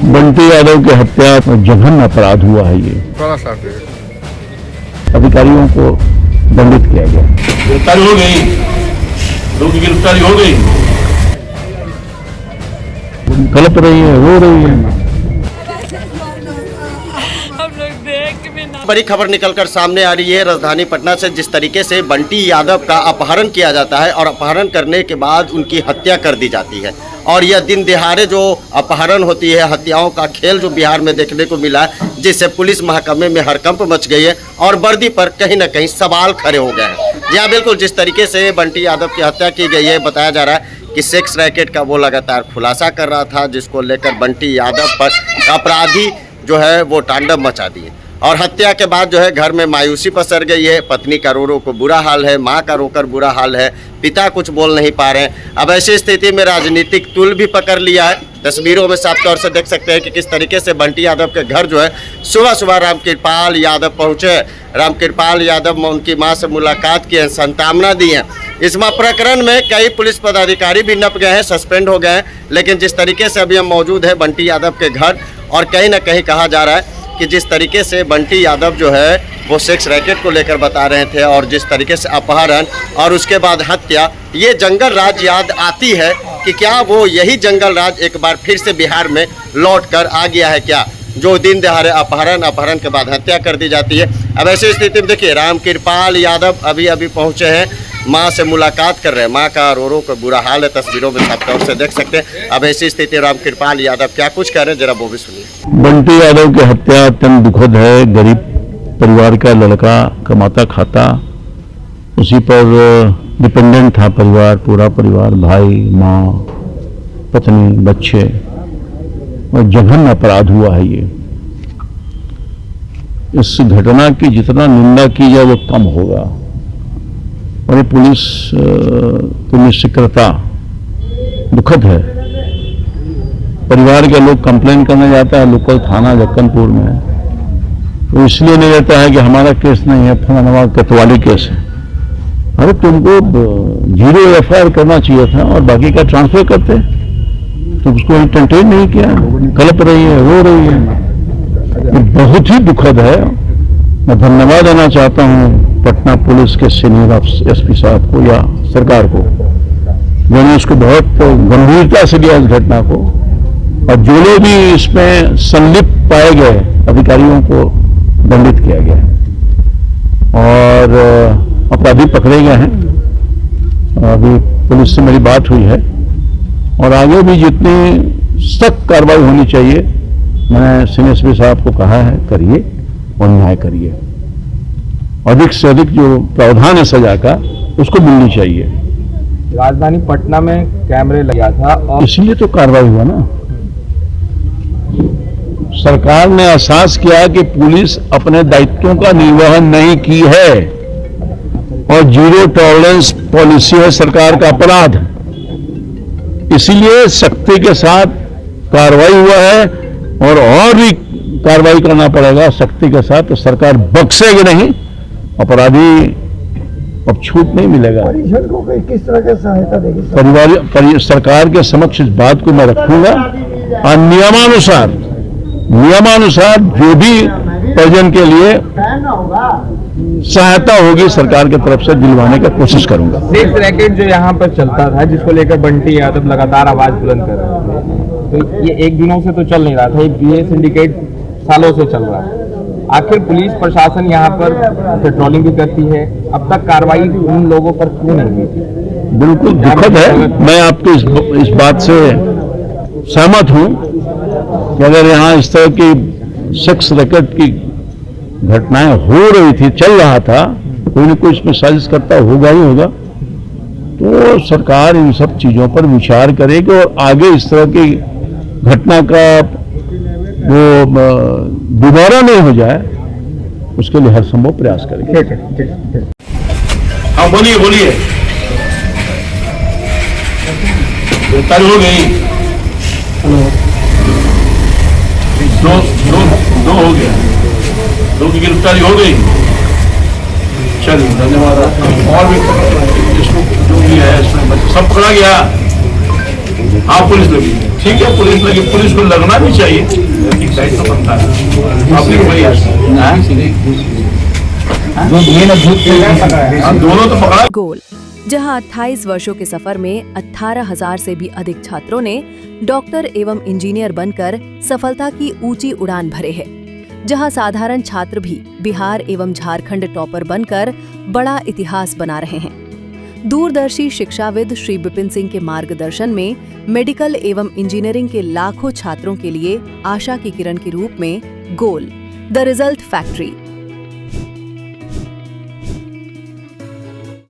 बंटी यादव की हत्या जघन्य अपराध हुआ है। ये अधिकारियों को दंडित किया गया। गिरफ्तारी हो गई, लोगों की गिरफ्तारी हो गई। कलप रही है, रो रही है। बड़ी खबर निकलकर सामने आ रही है राजधानी पटना से। जिस तरीके से बंटी यादव का अपहरण किया जाता है और अपहरण करने के बाद उनकी हत्या कर दी जाती है, और यह दिन दिहाड़े जो अपहरण होती है, हत्याओं का खेल जो बिहार में देखने को मिला, जिससे पुलिस महकमे में हड़कंप मच गई है और वर्दी पर कहीं ना कहीं सवाल खड़े हो गए हैं। जी हाँ, बिल्कुल जिस तरीके से बंटी यादव की हत्या की गई है, बताया जा रहा है कि सेक्स रैकेट का वो लगातार खुलासा कर रहा था, जिसको लेकर बंटी यादव पर अपराधी जो है वो तांडव मचा दिए। और हत्या के बाद जो है घर में मायूसी पसर गई है। पत्नी का रो को बुरा हाल है, मां का रोकर बुरा हाल है, पिता कुछ बोल नहीं पा रहे हैं। अब ऐसी स्थिति में राजनीतिक तुल भी पकड़ लिया है। तस्वीरों में साफ तौर से देख सकते हैं कि किस तरीके से बंटी यादव के घर जो है सुबह सुबह रामकृपाल यादव पहुंचे। रामकृपाल यादव ने उनकी मां से मुलाकात की है, सांत्वना दी है। इस प्रकरण में कई पुलिस पदाधिकारी भी नप गए हैं, सस्पेंड हो गए हैं। लेकिन जिस तरीके से अभी हम मौजूद है बंटी यादव के घर, और कहीं ना कहीं कहा जा रहा है कि जिस तरीके से बंटी यादव जो है वो सेक्स रैकेट को लेकर बता रहे थे, और जिस तरीके से अपहरण और उसके बाद हत्या, ये जंगल राज याद आती है कि क्या वो यही जंगल राज एक बार फिर से बिहार में लौट कर आ गया है क्या, जो दिन दहाड़े अपहरण के बाद हत्या कर दी जाती है। अब ऐसी स्थिति में देखिए रामकृपाल यादव अभी अभी पहुंचे हैं, मां से मुलाकात कर रहे हैं। मां का रो का बुरा हाल है, तस्वीरों में साफ तौर से देख सकते हैं। अब ऐसी स्थिति रामकृपाल यादव क्या कुछ कह रहे हैं, जरा वो भी सुनिए। बंटी यादव की हत्या अत्यंत दुखद है। गरीब परिवार का लड़का, कमाता खाता, उसी पर डिपेंडेंट था परिवार, पूरा परिवार, भाई, माँ, पत्नी, बच्चे, और जघन्य अपराध हुआ है। ये इस घटना की जितना निंदा की जाए वो कम होगा। और ये पुलिस की निष्क्रियता दुखद है। परिवार के लोग कंप्लेन करने जाता है लोकल थाना जक्कनपुर में, तो इसलिए नहीं रहता है कि हमारा केस नहीं है, फलाना कोतवाली केस है। अरे तुमको 0 FIR करना चाहिए था और बाकी का ट्रांसफर करते, तो उसको एंटरटेन नहीं किया। कलप रही है, रो रही है। ये बहुत ही दुखद है। मैं धन्यवाद देना चाहता हूँ पटना पुलिस के सीनियर SP साहब को या सरकार को, जिन्होंने उसको बहुत गंभीरता से लिया इस घटना को, और जो लोग भी इसमें संलिप्त पाए गए अधिकारियों को दंडित किया गया और अपराधी पकड़े गए हैं। अभी पुलिस से मेरी बात हुई है और आगे भी जितनी सख्त कार्रवाई होनी चाहिए, मैंने सीनियर SP साहब को कहा है करिए और न्याय करिए। अधिक से अधिक जो प्रावधान है सजा का उसको मिलनी चाहिए। राजधानी पटना में कैमरे लगा था और इसीलिए तो कार्रवाई हुआ ना। सरकार ने एहसास किया कि पुलिस अपने दायित्वों का निर्वहन नहीं की है और 0 टॉलरेंस पॉलिसी है सरकार का अपराध, इसीलिए सख्ती के साथ कार्रवाई हुआ है और भी कार्रवाई करना पड़ेगा सख्ती के साथ। तो सरकार बख्शेगी नहीं, अपराधी अब छूट नहीं मिलेगा। परिजन को किस तरह की सहायता देगी सरकार के समक्ष इस बात को मैं रखूंगा और नियमानुसार जो भी परिजन के लिए सहायता होगी सरकार की तरफ से दिलवाने का कोशिश करूंगा। सेक्स रैकेट जो यहाँ पर चलता था, जिसको लेकर बंटी यादव लगातार आवाज बुलंद कर रहे थे, तो ये एक दिनों से तो चल नहीं रहा था, ये सिंडिकेट सालों से चल रहा है। आखिर पुलिस प्रशासन यहाँ पर पेट्रोलिंग भी करती है, अब तक कार्रवाई उन लोगों पर क्यों नहीं हुई थी? बिल्कुल दुखद है। मैं आपको इस बात से सहमत हूं कि अगर यहाँ इस तरह की सेक्स रैकेट की घटनाएं हो रही थी, चल रहा था, कोई न कोई इसमें साजिश करता होगा ही होगा, तो सरकार इन सब चीजों पर विचार करेगी और आगे इस तरह की घटना का वो दोबारा नहीं हो जाए उसके लिए हर संभव प्रयास करेंगे। हाँ बोलिए बोलिए। गिरफ्तारी हो गई, दो हो गया, 2 की गिरफ्तारी हो गई। चलिए धन्यवाद। और भी इसको जो भी है इसमें सब पकड़ा गया। हाँ पुलिस लगी है, ठीक है पुलिस लगी, पुलिस को लगना भी चाहिए, एक दायित्व तो बनता है। आपने वही दोनों तो पकड़ा। गोल, जहां 28 वर्षों के सफर में 18,000 से भी अधिक छात्रों ने डॉक्टर एवं इंजीनियर बनकर सफलता की ऊंची उड़ान भरे है, जहां साधारण छात्र भी बिहार एवं झारखंड टॉपर बनकर बड़ा इतिहास बना रहे हैं। दूरदर्शी शिक्षाविद श्री विपिन सिंह के मार्गदर्शन में मेडिकल एवं इंजीनियरिंग के लाखों छात्रों के लिए आशा की किरण के रूप में गोल, द रिजल्ट फैक्ट्री